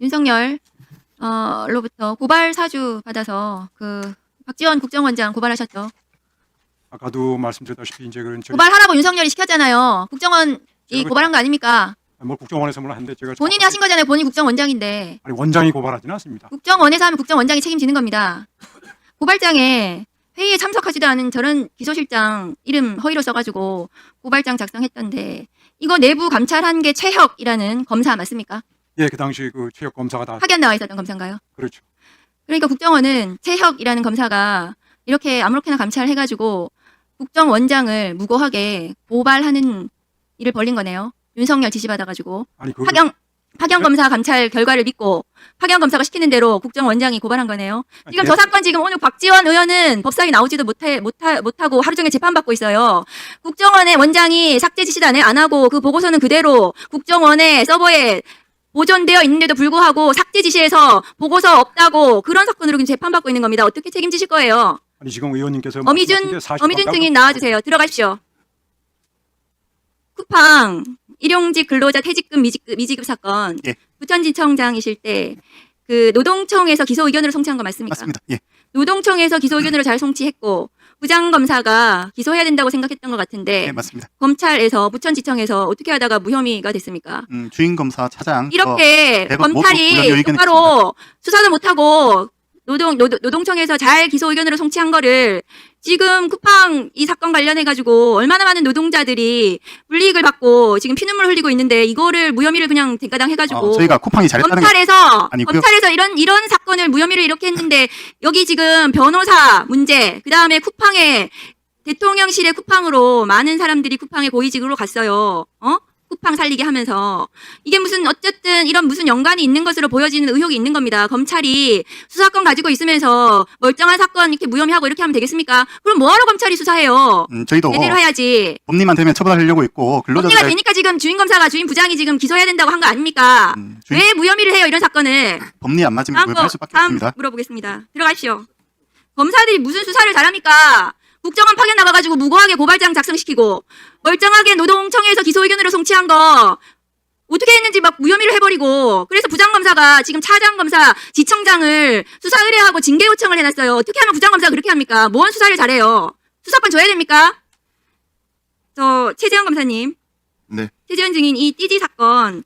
윤석열 로부터 고발 사주 받아서 그 박지원 국정원장 고발하셨죠. 아까도 말씀드렸다시피 이제 그런 고발하라고 윤석열이 시켰잖아요. 국정원이 제가 고발한 거 아닙니까? 뭐 국정원에서 뭘 하는데 제가 본인이 하신 거잖아요. 본인 국정원장인데. 아니 원장이 고발하지는 않습니다. 국정원에서 하면 국정원장이 책임지는 겁니다. 고발장에 회의에 참석하지도 않은 저런 비서실장 이름 허위로 써가지고 고발장 작성했던데 이거 내부 감찰한 게 최혁이라는 검사 맞습니까? 예, 그 당시 그 최혁 검사가 다 파견 나와 있었던 검사인가요? 그렇죠. 그러니까 국정원은 최혁이라는 검사가 이렇게 아무렇게나 감찰해가지고 국정원장을 무고하게 고발하는 일을 벌린 거네요. 윤석열 지시받아가지고 아니 그 파견 검사 감찰 결과를 믿고 파견 검사가 시키는 대로 국정원장이 고발한 거네요. 지금 저 사건 지금 오늘 박지원 의원은 법사위 나오지도 못하고 하루 종일 재판받고 있어요. 국정원의 원장이 삭제 지시도 안 하고 그 보고서는 그대로 국정원의 서버에 보존되어 있는데도 불구하고 삭제 지시해서 보고서 없다고 그런 사건으로 지금 재판받고 있는 겁니다. 어떻게 책임지실 거예요? 아니 지금 의원님께서 어미준 증인 나와주세요. 들어가십시오. 쿠팡 일용직 근로자 퇴직금 미지급 사건 예. 부천지청장이실 때 그 노동청에서 기소 의견으로 송치한 거 맞습니까? 맞습니다. 예. 노동청에서 기소 의견으로 잘 송치했고 부장검사가 기소해야 된다고 생각했던 것 같은데 네, 맞습니다. 검찰에서 부천지청에서 어떻게 하다가 무혐의가 됐습니까? 주인 검사 차장 이렇게 대법 검찰이 모두 의견이 똑바로 수사도 못하고 노동청에서 잘 기소 의견으로 송치한 거를 지금 쿠팡 이 사건 관련해가지고 얼마나 많은 노동자들이 불이익을 받고 지금 피눈물 흘리고 있는데 이거를 무혐의를 그냥 대가당 해가지고 저희가 쿠팡이 잘했다는 검찰에서 아니고요. 이런 사건을 무혐의를 이렇게 했는데 여기 지금 변호사 문제 그다음에 쿠팡에 대통령실의 쿠팡으로 많은 사람들이 쿠팡에 고위직으로 갔어요. 쿠팡 살리게 하면서 이게 무슨 어쨌든 이런 무슨 연관이 있는 것으로 보여지는 의혹이 있는 겁니다. 검찰이 수사권 가지고 있으면서 멀쩡한 사건 이렇게 무혐의하고 이렇게 하면 되겠습니까? 그럼 뭐하러 검찰이 수사해요? 저희도 제대로 해야지. 법리만 되면 처벌하려고 있고 법리가 근로자들 되니까 지금 주인 검사가 주인 부장이 지금 기소해야 된다고 한 거 아닙니까? 왜 무혐의를 해요 이런 사건을? 법리 안 맞으면 고발할 수밖에 다음 없습니다. 물어보겠습니다. 들어가십시오. 검사들이 무슨 수사를 잘합니까? 국정원 파견 나가가지고 무고하게 고발장 작성시키고 멀쩡하게 노동청에서 기소 의견으로 송치한 거 어떻게 했는지 막 무혐의를 해버리고 그래서 부장검사가 지금 차장검사 지청장을 수사 의뢰하고 징계 요청을 해놨어요. 어떻게 하면 부장검사가 그렇게 합니까? 뭔 수사를 잘해요? 수사권 줘야 됩니까? 저 최재형 검사님. 네. 최재형 증인 이 띠지 사건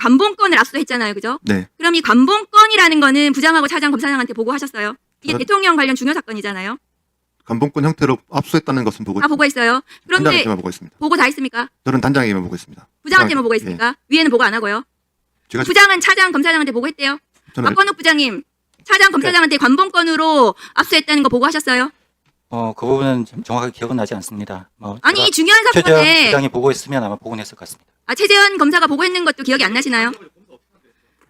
감봉권을 압수했잖아요. 그죠? 네. 그럼 이 감봉권이라는 거는 부장하고 차장 검사장한테 보고하셨어요? 이게 대통령 관련 중요 사건이잖아요. 감봉권 형태로 압수했다는 것은 보고 다 보고했어요. 그런데 단장한테만 보고 있습니다. 보고 다 했습니까? 저는 단장에게만 보고 있습니다. 부장한테만 보고 했습니까? 위에는 보고 안 하고요. 제가 부장은 차장 검사장한테 보고했대요. 저는 박건욱 부장님, 차장 검사장한테 관봉권으로 압수했다는 거 보고하셨어요? 그 부분은 좀 정확하게 기억은 나지 않습니다. 아니 이 중요한 최재형 사건에 부장이 보고했으면 아마 보고했을 것 같습니다. 최재현 검사가 보고했는 것도 기억이 안 나시나요?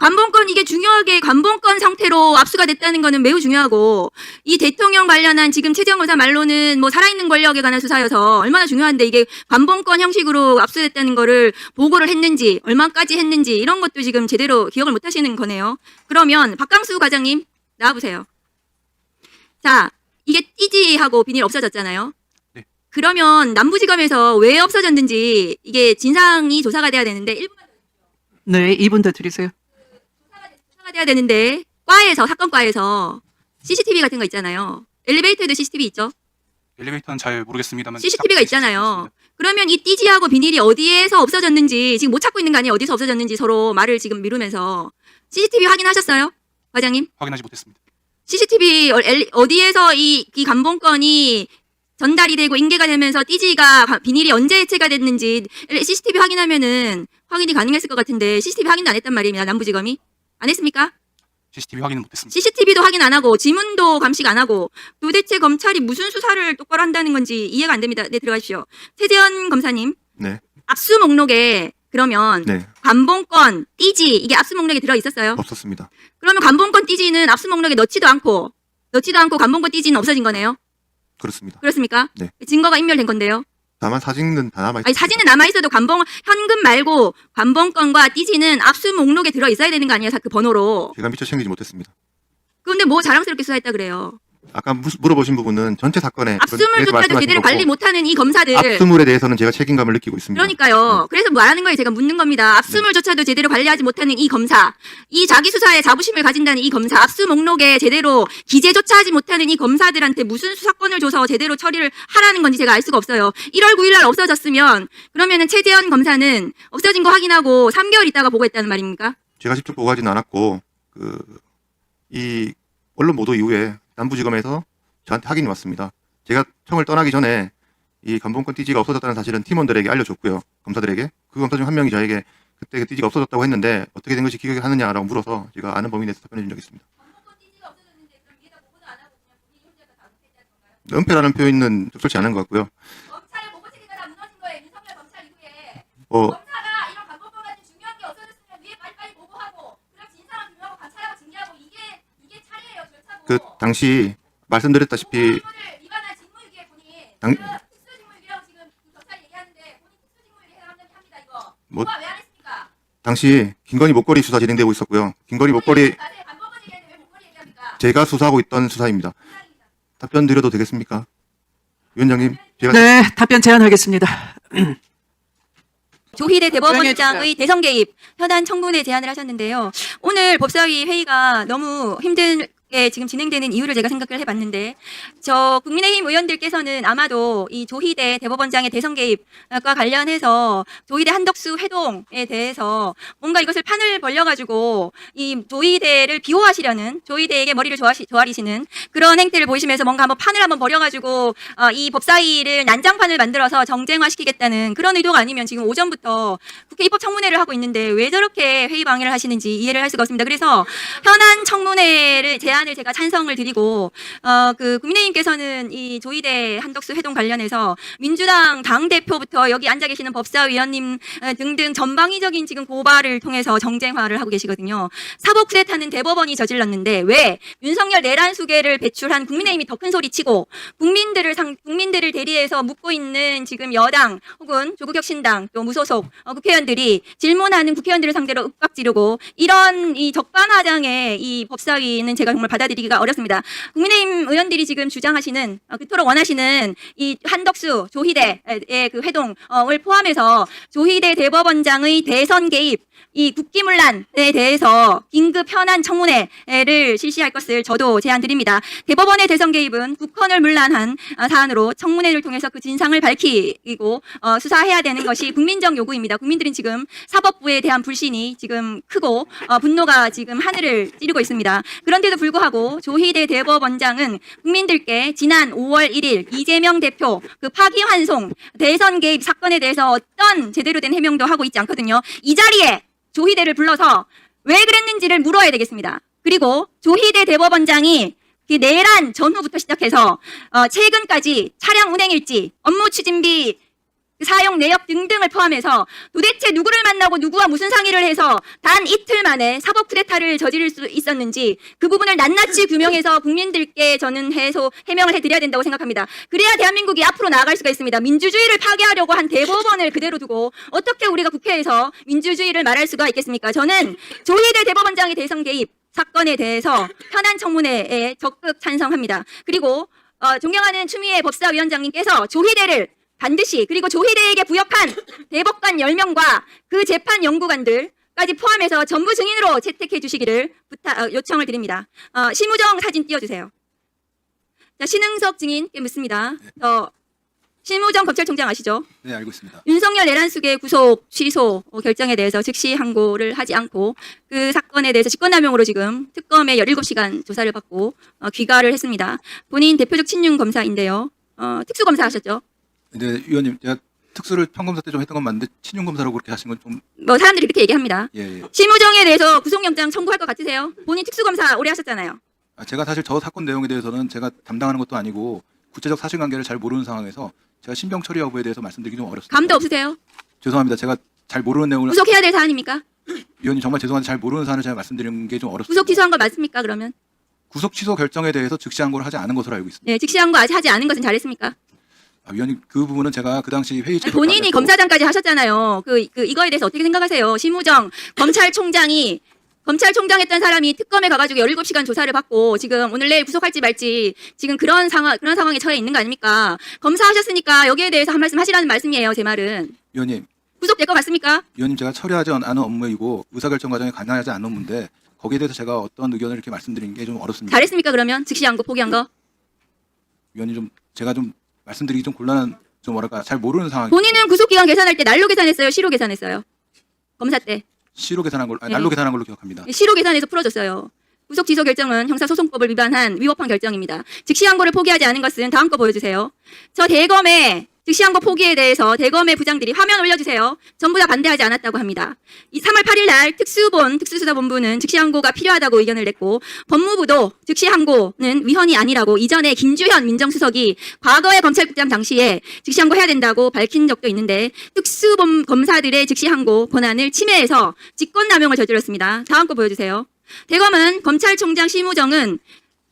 관봉권 이게 중요하게 관봉권 상태로 압수가 됐다는 거는 매우 중요하고 이 대통령 관련한 지금 최재형 검사 말로는 뭐 살아있는 권력에 관한 수사여서 얼마나 중요한데 이게 관봉권 형식으로 압수됐다는 거를 보고를 했는지 얼마까지 했는지 이런 것도 지금 제대로 기억을 못 하시는 거네요. 그러면 박강수 과장님 나와보세요. 자 이게 띠지하고 비닐 없어졌잖아요. 네. 그러면 남부지검에서 왜 없어졌는지 이게 진상이 조사가 돼야 되는데 1분만 네, 2분 더 드리세요. 조사가 돼야 되는데 사건과에서 CCTV 같은 거 있잖아요. 엘리베이터에도 CCTV 있죠. 엘리베이터는 잘 모르겠습니다만 CCTV가 있잖아요. 그러면 이 띠지하고 비닐이 어디에서 없어졌는지 지금 못 찾고 있는 거 아니에요? 어디서 없어졌는지 서로 말을 지금 미루면서 CCTV 확인하셨어요? 과장님? 확인하지 못했습니다. CCTV 어디에서 이 감봉권이 전달이 되고 인계가 되면서 띠지가 비닐이 언제 해체가 됐는지 CCTV 확인하면은 확인이 가능했을 것 같은데 CCTV 확인도 안 했단 말입니다. 남부지검이. 안 했습니까? CCTV 확인은 못했습니다. CCTV도 확인 안 하고 지문도 감식 안 하고 도대체 검찰이 무슨 수사를 똑바로 한다는 건지 이해가 안 됩니다. 네, 들어가십시오. 최재현 검사님. 네. 압수 목록에 그러면 네. 관봉권, 띠지 이게 압수 목록에 들어 있었어요? 없었습니다. 그러면 관봉권 띠지는 압수 목록에 넣지도 않고 관봉권 띠지는 없어진 거네요? 그렇습니다. 그렇습니까? 네. 증거가 인멸된 건데요. 다만 사진은 다 남아 있습니다. 아니 사진은 남아있어도 현금 말고 관봉권과 띠지는 압수 목록에 들어 있어야 되는 거 아니에요? 그 번호로. 제가 미처 챙기지 못했습니다. 그런데 뭐 자랑스럽게 수사했다 그래요. 아까 물어보신 부분은 전체 사건에 압수물조차도 말씀하신 제대로 거고, 관리 못하는 이 검사들. 압수물에 대해서는 제가 책임감을 느끼고 있습니다. 그러니까요. 그래서 말하는 거예요. 제가 묻는 겁니다. 압수물조차도 제대로 관리하지 못하는 이 검사, 이 자기 수사에 자부심을 가진다는 이 검사, 압수 목록에 제대로 기재조차 하지 못하는 이 검사들한테 무슨 수사권을 줘서 제대로 처리를 하라는 건지 제가 알 수가 없어요. 1월 9일 날 없어졌으면 그러면은 최재현 검사는 없어진 거 확인하고 3개월 있다가 보고했다는 말입니까? 제가 직접 보고하지는 않았고 이 언론 보도 이후에 남부지검에서 저한테 확인이 왔습니다. 제가 청을 떠나기 전에 이 감봉권 띠지가 없어졌다는 사실은 팀원들에게 알려줬고요. 검사들에게. 그 검사 중 한 명이 저에게 그때 그 띠지가 없어졌다고 했는데 어떻게 된 것이 기억이 하느냐라고 물어서 제가 아는 범인에 대해서 답변해 준 적이 있습니다. 은폐라는 표현은 적절치 않은 것 같고요. 검찰의 보고 체계가 다 무너진 거예요. 윤석열 검찰 이후에. 어, 검사가 이런 감봉권 같은 중요한 게 없어졌으면 위에 빨리빨리 보고하고 그럼 진상을 규명하고 관찰하고 징계하고 이게 차례예요. 절차고. 그 당시 말씀드렸다시피 위반한 직무유기에 본인 당- 특수직무유기라고 지금 경찰이 얘기하는데 본인 특수직무유기 해당한다고 합니다. 이거. 뭐- 누가 왜 안 했습니까? 당시 김건희 목걸이 수사 진행되고 있었고요. 김건희 목걸이 감봉권 얘기하는데 왜 목걸이 얘기합니까? 제가 수사하고 있던 수사입니다. 답변 드려도 되겠습니까? 위원장님, 제가 네, 답변 제안하겠습니다. 조희대 조용히 대법원장의 대선 개입 현안 청문회 제안을 하셨는데요. 오늘 법사위 회의가 너무 힘들게 지금 진행되는 이유를 제가 생각을 해봤는데 저 국민의힘 의원들께서는 아마도 이 조희대 대법원장의 대선 개입과 관련해서 조희대 한덕수 회동에 대해서 뭔가 이것을 판을 벌려가지고 이 조희대를 비호하시려는 조희대에게 머리를 조아리시는 그런 행태를 보이시면서 뭔가 한번 판을 한번 벌여가지고 이 법사위를 난장판을 만들어서 정쟁화시키겠다는 그런 의도가 아니면 지금 오전부터 국회 입법청문회를 하고 있는데 왜 저렇게 회의 방해를 하시는지 이해를 할 수가 없습니다. 그래서 현안 청문회를 제안을 제가 찬성을 드리고 그 국민의힘께서는 이 조희대 한덕수 회동 관련해서 민주당 당대표부터 여기 앉아 계시는 법사위원님 등등 전방위적인 지금 고발을 통해서 정쟁화를 하고 계시거든요. 사법 쿠데타는 대법원이 저질렀는데 왜 윤석열 내란 수계를 배출한 국민의힘이 더 큰 소리 치고 국민들을 대리해서 묻고 있는 지금 여당 혹은 조국혁 신당 또 무소속 국회의원들이 질문하는 국회의원들을 상대로 윽박지르고 이런 이 적반하장의 이 법사위는 제가 정말 받아들이기가 어렵습니다. 국민의힘 의원들이 지금 주장하시는 그토록 원하시는 이 한덕수 조희대의 그 회동을 포함해서 조희대 대법원장의 대선 개입 이 국기문란에 대해서 긴급 현안 청문회를 실시할 것을 저도 제안드립니다. 대법원의 대선 개입은 국헌을 문란한 사안으로 청문회를 통해서 그 진상을 밝히고 수사해야 되는 것이 국민적 요구입니다. 국민들은 지금 사법부에 대한 불신이 지금 크고 분노가 지금 하늘을 찌르고 있습니다. 그런데도 불구하고 조희대 대법원장은 국민들께 지난 5월 1일 이재명 대표 그 파기환송 대선 개입 사건에 대해서 어떤 제대로 된 해명도 하고 있지 않거든요. 이 자리에 조희대를 불러서 왜 그랬는지를 물어야 되겠습니다. 그리고 조희대 대법원장이 그 내란 전후부터 시작해서 최근까지 차량 운행일지, 업무 추진비 사용 내역 등등을 포함해서 도대체 누구를 만나고 누구와 무슨 상의를 해서 단 이틀 만에 사법 쿠데타를 저지를 수 있었는지 그 부분을 낱낱이 규명해서 국민들께 저는 해명을 해드려야 된다고 생각합니다. 그래야 대한민국이 앞으로 나아갈 수가 있습니다. 민주주의를 파괴하려고 한 대법원을 그대로 두고 어떻게 우리가 국회에서 민주주의를 말할 수가 있겠습니까? 저는 조희대 대법원장의 대선 개입 사건에 대해서 현안 청문회에 적극 찬성합니다. 그리고 존경하는 추미애 법사위원장님께서 조희대를 반드시 그리고 조희대에게 부역한 대법관 10명과 그 재판 연구관들까지 포함해서 전부 증인으로 채택해 주시기를 요청을 드립니다. 심우정 사진 띄워주세요. 자, 신흥석 증인께 묻습니다. 심우정 검찰총장 아시죠? 네, 알고 있습니다. 윤석열 내란 수계 구속 취소 결정에 대해서 즉시 항고를 하지 않고 그 사건에 대해서 직권남용으로 지금 특검에 17시간 조사를 받고 귀가를 했습니다. 본인 대표적 친윤 검사인데요. 특수검사 하셨죠? 네, 위원님, 제가 특수를 평검사 때 좀 했던 건 맞는데 친윤 검사라고 그렇게 하신 건 좀 뭐 사람들이 그렇게 얘기합니다. 예. 심우정에 대해서 구속영장 청구할 것 같으세요? 본인 특수검사 오래 하셨잖아요. 제가 사실 저 사건 내용에 대해서는 제가 담당하는 것도 아니고 구체적 사실관계를 잘 모르는 상황에서 제가 신병 처리 여부에 대해서 말씀드리기 좀 어렵습니다. 감도 없으세요? 죄송합니다. 제가 잘 모르는 내용을 구속해야 될 사안입니까? 위원님 정말 죄송한데 잘 모르는 사안을 제가 말씀드리는 게 좀 어렵습니다. 구속 취소한 거 맞습니까? 그러면 구속 취소 결정에 대해서 즉시 항고를 하지 않은 것으로 알고 있습니다. 네, 즉시한 거 아직 하지 않은 것은 잘했습니까? 위원님 그 부분은 제가 그 당시 회의 때 본인이 검사장까지 하셨잖아요. 이거에 대해서 어떻게 생각하세요? 심우정 검찰총장이 검찰총장 했던 사람이 특검에 가가지고 17시간 조사를 받고 지금 오늘 내일 구속할지 말지 지금 그런 상황에 처해 있는 거 아닙니까? 검사하셨으니까 여기에 대해서 한 말씀 하시라는 말씀이에요, 제 말은. 위원님, 구속될 것 같습니까? 위원님 제가 처리하지 않은 업무이고 의사결정 과정에 관여하지 않은 업무인데 거기에 대해서 제가 어떤 의견을 이렇게 말씀드리는 게 좀 어렵습니다. 잘했습니까, 그러면? 즉시한 거, 포기한 거? 위원님 좀 제가 좀 말씀드리기 좀 곤란한 좀 뭐랄까 잘 모르는 상황. 본인은 구속기간 계산할 때 날로 계산했어요, 시로 계산했어요? 검사 때. 시로 계산한 걸로 네. 날로 계산한 걸로 기억합니다. 시로 계산해서 풀어줬어요. 구속 취소 결정은 형사소송법을 위반한 위법한 결정입니다. 즉시항고를 포기하지 않은 것은 다음 거 보여주세요. 저 대검의 즉시항고 포기에 대해서 대검의 부장들이 화면 올려주세요. 전부 다 반대하지 않았다고 합니다. 이 3월 8일 날 특수수사본부는 즉시항고가 필요하다고 의견을 냈고 법무부도 즉시항고는 위헌이 아니라고 이전에 김주현 민정수석이 과거의 검찰국장 당시에 즉시항고 해야 된다고 밝힌 적도 있는데 특수검사들의 즉시항고 권한을 침해해서 직권남용을 저질렀습니다. 다음 거 보여주세요. 대검은 검찰총장 심우정은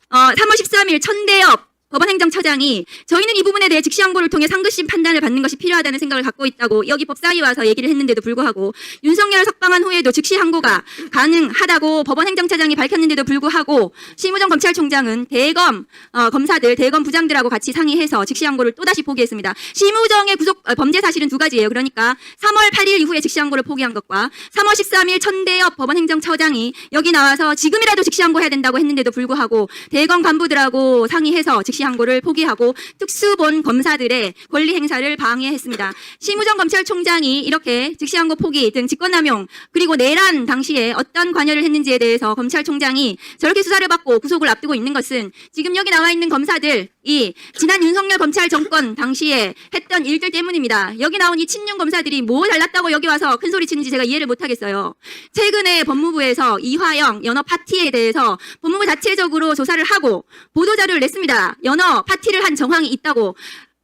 3월 13일 천대엽 법원행정처장이 저희는 이 부분에 대해 즉시항고를 통해 상급심 판단을 받는 것이 필요하다는 생각을 갖고 있다고 여기 법사위 와서 얘기를 했는데도 불구하고 윤석열 석방한 후에도 즉시항고가 가능하다고 법원행정처장이 밝혔는데도 불구하고 심우정 검찰총장은 대검 검사들 대검 부장들하고 같이 상의해서 즉시항고를 또다시 포기했습니다. 심우정의 범죄 사실은 두 가지예요. 그러니까 3월 8일 이후에 즉시항고를 포기한 것과 3월 13일 천대엽 법원행정처장이 여기 나와서 지금이라도 즉시항고 해야 된다고 했는데도 불구하고 대검 간부들하고 상의해서 즉시항고를 포기하고 특수본 검사들의 권리 행사를 방해했습니다. 심우정 검찰총장이 이렇게 즉시항고 포기 등 직권남용 그리고 내란 당시에 어떤 관여를 했는지에 대해서 검찰총장이 저렇게 수사를 받고 구속을 앞두고 있는 것은 지금 여기 나와 있는 검사들이 지난 윤석열 검찰 정권 당시에 했던 일들 때문입니다. 여기 나온 이 친윤 검사들이 뭐 잘났다고 여기 와서 큰 소리 치는지 제가 이해를 못하겠어요. 최근에 법무부에서 이화영 연어 파티에 대해서 법무부 자체적으로 조사를 하고 보도자료를 냈습니다. 연어 파티를 한 정황이 있다고.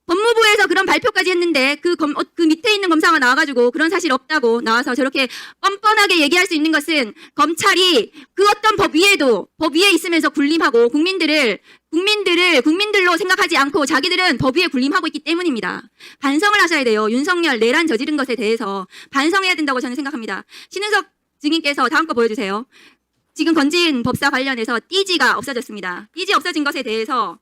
법무부에서 그런 발표까지 했는데 그 밑에 있는 검사가 나와가지고 그런 사실 없다고 나와서 저렇게 뻔뻔하게 얘기할 수 있는 것은 검찰이 그 어떤 법 위에 있으면서 군림하고 국민들로 생각하지 않고 자기들은 법 위에 군림하고 있기 때문입니다. 반성을 하셔야 돼요. 윤석열 내란 저지른 것에 대해서 반성해야 된다고 저는 생각합니다. 신은석 증인께서 다음 거 보여주세요. 지금 건진 법사 관련해서 띠지가 없어졌습니다. 띠지 없어진 것에 대해서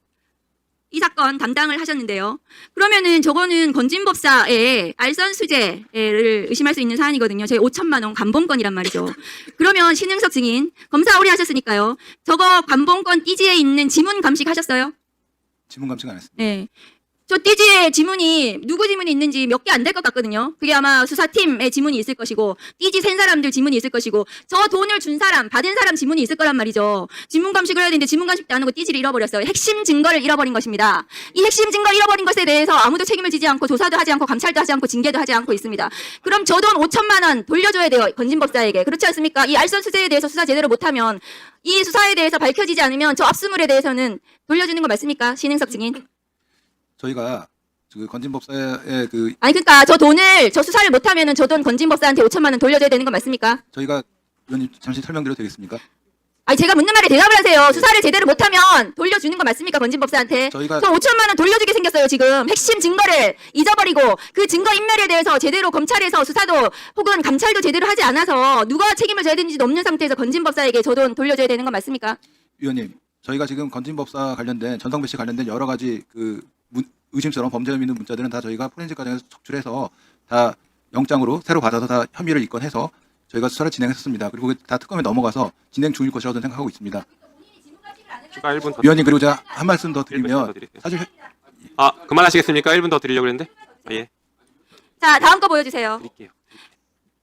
이 사건 담당을 하셨는데요. 그러면은 저거는 건진 법사의 알선 수재를 의심할 수 있는 사안이거든요. 저희 5천만 원 관봉권이란 말이죠. 그러면 신응석 증인 검사 오래 하셨으니까요. 저거 관봉권 띠지에 있는 지문 감식 하셨어요? 지문 감식 안 했습니다. 네. 저 띠지에 지문이 누구 지문이 있는지 몇 개 안 될 것 같거든요. 그게 아마 수사팀의 지문이 있을 것이고 띠지 센 사람들 지문이 있을 것이고 저 돈을 준 사람 받은 사람 지문이 있을 거란 말이죠. 지문 감식을 해야 되는데 지문 감식도 안 하고 띠지를 잃어버렸어요. 핵심 증거를 잃어버린 것입니다. 이 핵심 증거 잃어버린 것에 대해서 아무도 책임을 지지 않고 조사도 하지 않고 감찰도 하지 않고 징계도 하지 않고 있습니다. 그럼 저 돈 5천만 원 돌려줘야 돼요. 건진 법사에게. 그렇지 않습니까? 이 알선 수재에 대해서 수사 제대로 못하면 이 수사에 대해서 밝혀지지 않으면 저 압수물에 대해서는 돌려주는 거 맞습니까? 신응석 증인. 저희가 그 건진법사의 아니 그러니까 저 돈을 저 수사를 못하면은 저 돈 건진 법사한테 5천만 원 돌려줘야 되는 거 맞습니까? 저희가 위원님 잠시 설명드려도 되겠습니까? 아니 제가 묻는 말에 대답을 하세요. 수사를 제대로 못하면 돌려주는 거 맞습니까? 건진 법사한테. 저희가- 저 5천만 원 돌려주게 생겼어요 지금. 핵심 증거를 잊어버리고 그 증거 인멸에 대해서 제대로 검찰에서 수사도 혹은 감찰도 제대로 하지 않아서 누가 책임을 져야 되는지도 없는 상태에서 건진 법사에게 저 돈 돌려줘야 되는 거 맞습니까? 위원님, 저희가 지금 건진법사 관련된 전성배 씨 관련된 여러 가지 의심스러운 범죄 혐의 있는 문자들은 다 저희가 포렌식 과정에서 적출해서 다 영장으로 새로 받아서 다 혐의를 입건해서 저희가 수사를 진행했었습니다. 그리고 다 특검에 넘어가서 진행 중일 것이라고 저는 생각하고 있습니다. 추가 1분 더. 위원님, 그리고 제가 한 말씀 더 1분 더 드리면 드릴게요. 사실 그만하시겠습니까? 1분 더 드리려고 그랬는데. 예. 자 다음 거 보여주세요. 드릴게요.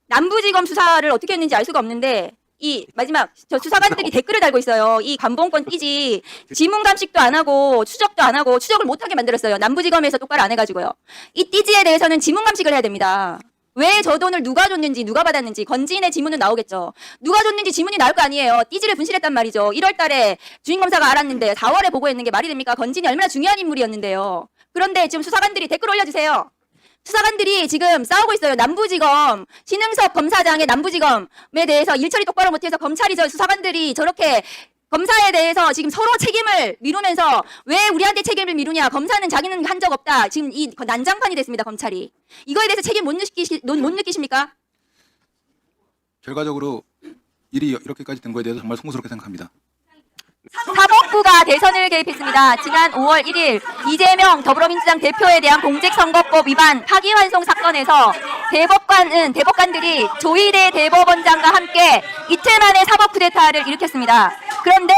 남부지검 수사를 어떻게 했는지 알 수가 없는데 이 마지막 저 수사관들이 댓글을 달고 있어요. 이 관봉권 띠지 지문 감식도 안 하고 추적도 안 하고 추적을 못하게 만들었어요. 남부지검에서 똑바로 안 해가지고요. 이 띠지에 대해서는 지문 감식을 해야 됩니다. 왜 저 돈을 누가 줬는지 누가 받았는지 건진의 지문은 나오겠죠. 누가 줬는지 지문이 나올 거 아니에요. 띠지를 분실했단 말이죠. 1월 달에 주임검사가 알았는데 4월에 보고했는 게 말이 됩니까? 건진이 얼마나 중요한 인물이었는데요. 그런데 지금 수사관들이 댓글 올려주세요. 수사관들이 지금 싸우고 있어요. 남부지검 신응석 검사장의 남부지검에 대해서 일처리 똑바로 못해서 검찰이 수사관들이 저렇게 검사에 대해서 지금 서로 책임을 미루면서 왜 우리한테 책임을 미루냐. 검사는 자기는 한 적 없다. 지금 이 난장판이 됐습니다. 검찰이. 이거에 대해서 책임 못 느끼십니까? 결과적으로 일이 이렇게까지 된 거에 대해서 정말 송구스럽게 생각합니다. 사법부가 대선을 개입했습니다. 지난 5월 1일 이재명 더불어민주당 대표에 대한 공직선거법 위반 파기환송 사건에서 대법관들이 조희대 대법원장과 함께 이틀 만에 사법 쿠데타를 일으켰습니다. 그런데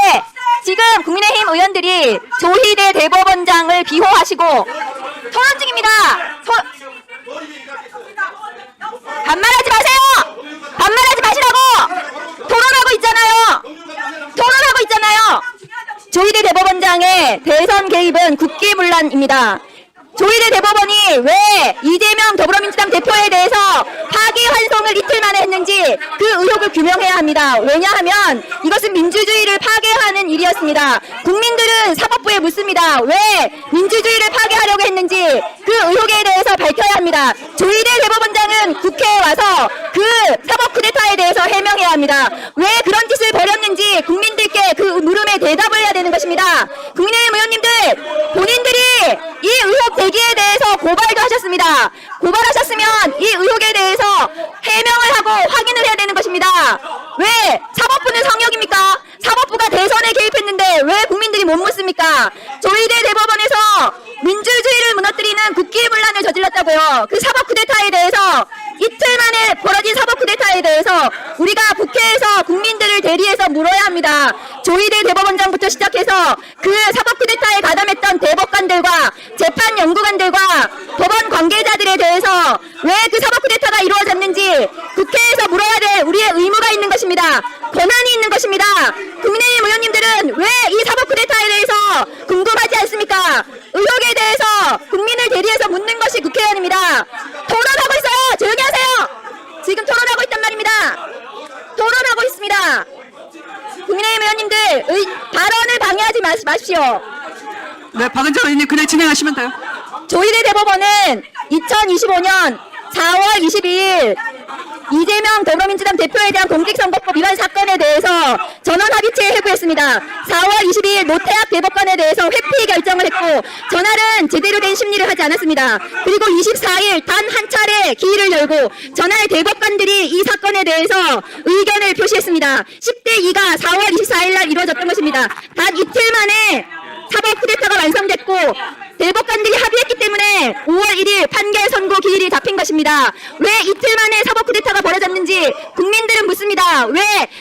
지금 국민의힘 의원들이 조희대 대법원장을 비호하시고 토론 중입니다. 반말하지 마세요. 반말하지 마시라고. 토론하고 있잖아요. 조희대 대법원장의 대선 개입은 국기문란입니다. 조희대 대법원이 왜 이재명 더불어민주당 대표에 대해서 파기환송을 이틀 만에 했는지 그 의혹을 규명해야 합니다. 왜냐하면 이것은 민주주의를 파괴하는 일이었습니다. 국민들은 사법부에 묻습니다. 왜 민주주의를 파괴하려고 했는지 그 의혹에 대해서 밝혀야 합니다. 조희대 대법원장은 국회에 와서 그 사법 쿠데타에 대해서 해명해야 합니다. 왜 그런 짓을 벌였는지 국민들께 그 물음에 대답을 해야 되는 것입니다. 국민의힘 의원님들, 본인들이 이 의혹 제기에 대해서 고발도 하셨습니다. 고발하셨으면 이 의혹에 대해서 해명을 하고 확인을 해야 되는 것입니다. 왜 사법부는 성역입니까? 사법부가 대선에 개입했는데 왜 국민들이 못 묻습니까? 조희대 대법원에서 민주주의를 무너뜨리는 국기문란을 저질렀다고요. 그 사법 쿠데타에 대해서 이틀 만에 벌어진 사법 쿠데타에 대해서 우리가 국회에서 국민들을 대리해서 물어야 합니다. 조희대 대법원장부터 시작해서 그 사법 쿠데타에 가담했던 대법관들과 재판 연구관들과 법원 관계자들에 대해서 왜 그 사법 쿠데타가 이루어졌는지 국회에서 물어야 될 우리의 의무가 있는 것입니다. 권한이 있는 것입니다. 국민의힘 의원님들은 왜 이 사법 쿠데타에 대해서 궁금하지 않습니까? 의혹에 대해서 국민을 대리해서 묻는 것이 국회의원입니다. 토론하고 있어요. 조용히 하세요. 지금 토론하고 있단 말입니다. 토론하고 있습니다. 국민의힘 의원님들 발언을 방해하지 마십시오. 네, 박은정 의원님 그냥 진행하시면 돼요. 조희대 대법원은 2025년 4월 22일 이재명 더불어민주당 대표에 대한 공직선거법 위반 사건에 대해서 전원합의체에 회부했습니다. 4월 22일 노태학 대법관에 대해서 회피 결정을 했고 전날은 제대로 된 심리를 하지 않았습니다. 그리고 24일 단 한 차례 기일을 열고 전날 대법관들이 이 사건에 대해서 의견을 표시했습니다. 10대 2가 4월 24일 날 이루어졌던 것입니다. 단 이틀 만에 사법 쿠데타가 완성됐고 대법관들이 합의했기 때문에 5월 1일 판결 선고 기일이 잡힌 것입니다. 왜 이틀 만에 사법 쿠데타가 벌어졌는지 국민들은 묻습니다. 왜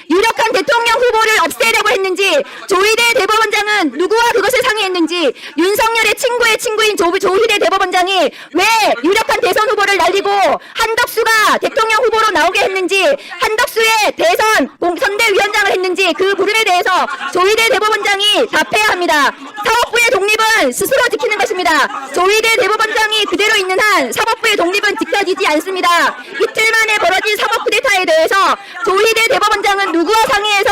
유력한 대통령 후보를 없애려고 했는지 조희대 대법원장은 누구와 그것을 상의했는지 윤석열의 친구의 친구인 조희대 대법원장이 왜 유력한 대선 후보를 날리고 한덕수가 대통령 후보로 나오게 했는지 한덕수의 대선 선대위원장을 했는지 그 부분에 대해서 조희대 대법원장이 답해야 합니다. 사법부의 독립은 스스로 지키는 것입니다. 조희대 대법원장이 그대로 있는 한 사법부의 독립은 지켜지지 않습니다. 이틀 만에 벌어진 사법 쿠데타에 대해서 조희대 대법원장은 누구와 상의해서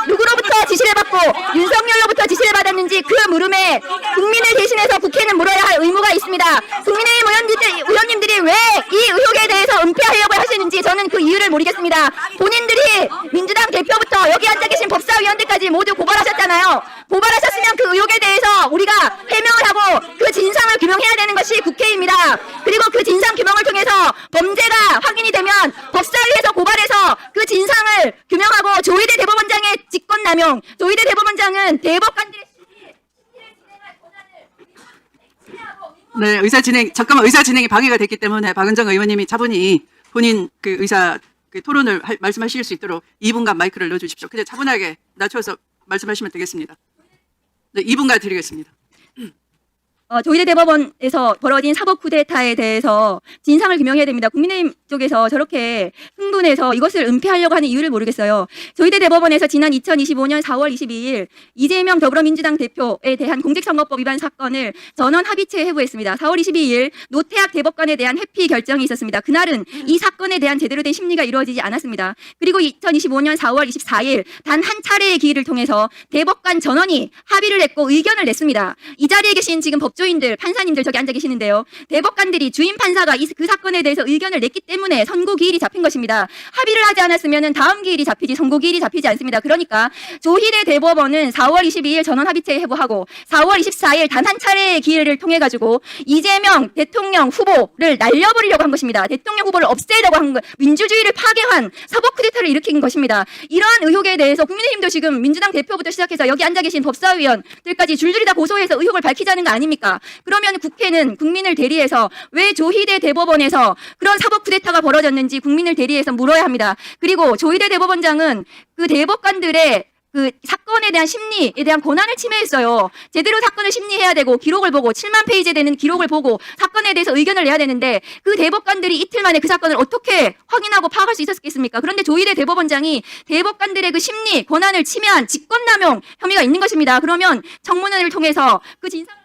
누구로부터 지시를 받고 윤석열로부터 지시를 받았는지 그 물음에 국민을 대신해서 국회는 물어야 할 의무가 있습니다. 국민의힘 의원님들이 왜 이 의혹에 대해서 은폐하려고 하시는지 저는 그 이유를 모르겠습니다. 본인들이 민주당 대표부터 여기 앉아 계신 법사위원들까지 모두 고발하셨잖아요. 고발하셨으면 그 의혹에 대해서 우리가 해명을 하고 그 진상을 규명해야 되는 것이 국회입니다. 그리고 그 진상 규명을 통해서 범죄가 확인이 되면 법사위에서 고발해서 그 진상을 규명하고 조희대 대법원장의 직권남용, 조희대 대법원장은 대법관들의 네, 의사 진행이 방해가 됐기 때문에 박은정 의원님이 차분히 본인 그 의사 그 토론을 말씀하실 수 있도록 2분간 마이크를 넣어주십시오. 그냥 차분하게 낮춰서 말씀하시면 되겠습니다. 네, 2분간 드리겠습니다. 조희대 대법원에서 벌어진 사법 쿠데타에 대해서 진상을 규명해야 됩니다. 국민의힘 쪽에서 저렇게 흥분해서 이것을 은폐하려고 하는 이유를 모르겠어요. 조희대 대법원에서 지난 2025년 4월 22일 이재명 더불어민주당 대표에 대한 공직선거법 위반 사건을 전원 합의체에 회부했습니다. 4월 22일 노태학 대법관에 대한 회피 결정이 있었습니다. 그날은 이 사건에 대한 제대로 된 심리가 이루어지지 않았습니다. 그리고 2025년 4월 24일 단 한 차례의 기일을 통해서 대법관 전원이 합의를 했고 의견을 냈습니다. 이 자리에 계신 지금 법조인들, 판사님들 저기 앉아 계시는데요. 대법관들이 주임 판사가 그 사건에 대해서 의견을 냈기 때문에 때문에 선고 기일이 잡힌 것입니다. 합의를 하지 않았으면 다음 기일이 잡히지 선고 기일이 잡히지 않습니다. 그러니까 조희대 대법원은 4월 22일 전원 합의체 회부하고 4월 24일 단 한 차례의 기회를 통해 가지고 이재명 대통령 후보를 날려버리려고 한 것입니다. 대통령 후보를 없애려고 한 것, 민주주의를 파괴한 사법 쿠데타를 일으킨 것입니다. 이러한 의혹에 대해서 국민의힘도 지금 민주당 대표부터 시작해서 여기 앉아 계신 법사위원들까지 줄줄이 다 고소해서 의혹을 밝히자는 거 아닙니까? 그러면 국회는 국민을 대리해서 왜 조희대 대법원에서 그런 사법 쿠데타가 벌어졌는지 국민을 대리해서 물어야 합니다. 그리고 조희대 대법원장은 그 대법관들의 그 사건에 대한 심리에 대한 권한을 침해했어요. 제대로 사건을 심리해야 되고 기록을 보고 7만 페이지 되는 기록을 보고 사건에 대해서 의견을 내야 되는데 그 대법관들이 이틀 만에 그 사건을 어떻게 확인하고 파악할 수 있었겠습니까? 그런데 조희대 대법원장이 대법관들의 그 심리 권한을 침해한 직권남용 혐의가 있는 것입니다. 그러면 청문회를 통해서 그 진상